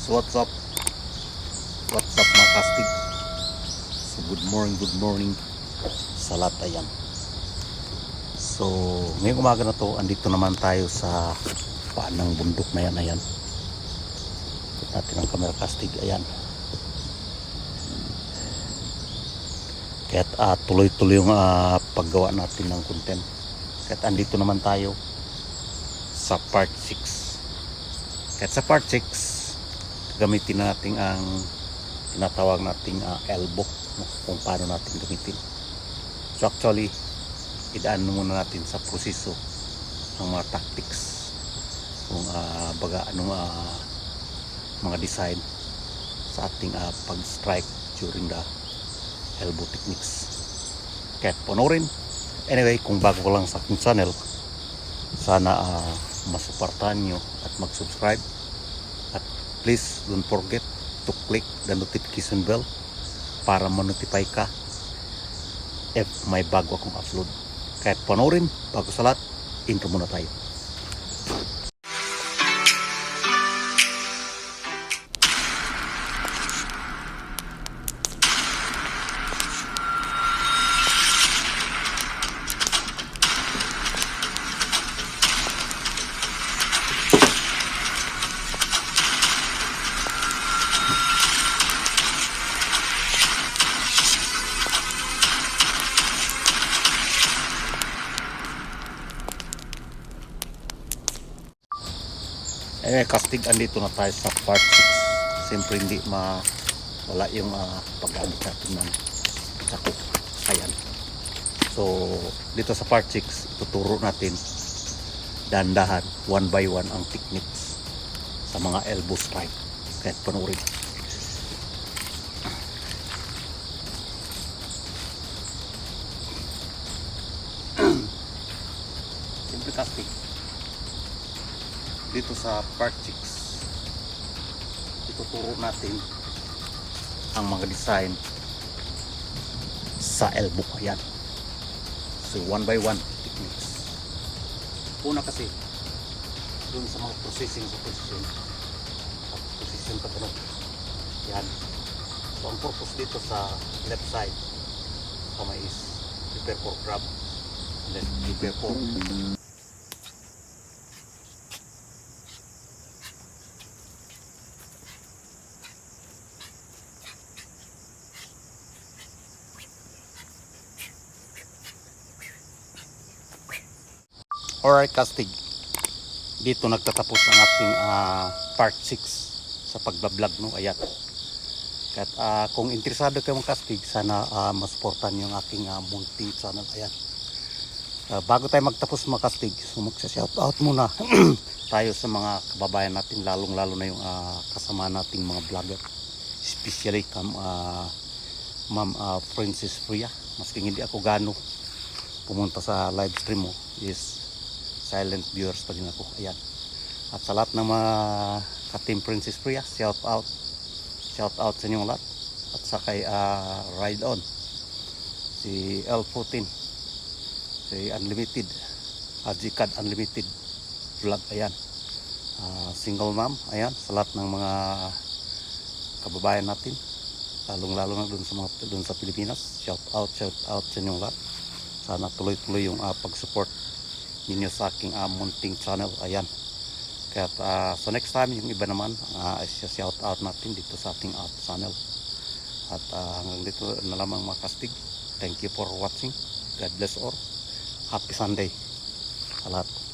So what's up? What's up mga kastig? So good morning sa lahat. Ayan. So ngayong umaga na to, andito naman tayo sa paan ng bundok na yan. Ayan. Ikot natin ang camera kastig. Ayan. Kaya't tuloy-tuloy yung paggawa natin ng content. Kaya't andito naman tayo sa part 6. Kaya't sa part 6 gamitin natin ang tinatawag nating elbow, kung paano natin gamitin. So actually idaan muna natin sa proseso ang mga tactics, kung baga anong mga design sa ating pag-strike during the elbow techniques. Kaya panoorin. Anyway, kung bago ka lang sa aking channel, sana masuportahan nyo at mag-subscribe. At please don't forget to click the notification bell para ma-notify ka if may bago akong upload. Kahit panoorin, bago sa lahat, intro muna tayo. Kastig, andito na tayo sa part 6. Siyempre hindi wala yung pag-aabot natin ng sakot. Ayan. So dito sa part 6, ituturo natin dahan-dahan, one by one ang techniques sa mga elbow strike. Kahit panoorin. Siyempre kastig, dito sa part 6 ituturo natin ang mga design sa elbow. Ayan. So one by one techniques. Una kasi dun sa mga processing sa position ka tunog. Yan. So ang purpose dito sa left side kamay is prepare for grab and then prepare for Alright kastig, dito nagtatapos ang ating part 6 sa pagbablog, no? Ayan. At kung interesado kayo mga kastig, sana masuportan yung aking munting channel. Ayan. Bago tayo magtapos mga kastig, so magsa-shoutout muna tayo sa mga kababayan natin, lalong lalo na yung kasama nating mga vlogger, especially Ma'am Princess Fria. Maski hindi ako gano pumunta sa live stream mo, is silent viewers pa din ako. Ayan. At sa lahat ng mga ka-team Princess Fria, shout out sa inyong lahat. At sa kay Ride On, si L14, si Unlimited, Ajikad Unlimited vlog. Ayan. Single mom. Ayan. Sa lahat ng mga kababayan natin, lalong lalo na dun sa Pilipinas, shout out sa inyong lahat. Sana tuloy-tuloy yung pag-support ninyo sa aking munting channel. Ayan. Kaya so next time yung iba naman shout out natin dito sa ating channel. At hanggang dito na lamang mga kastig. Thank you for watching. God bless all. Happy Sunday sa lahat.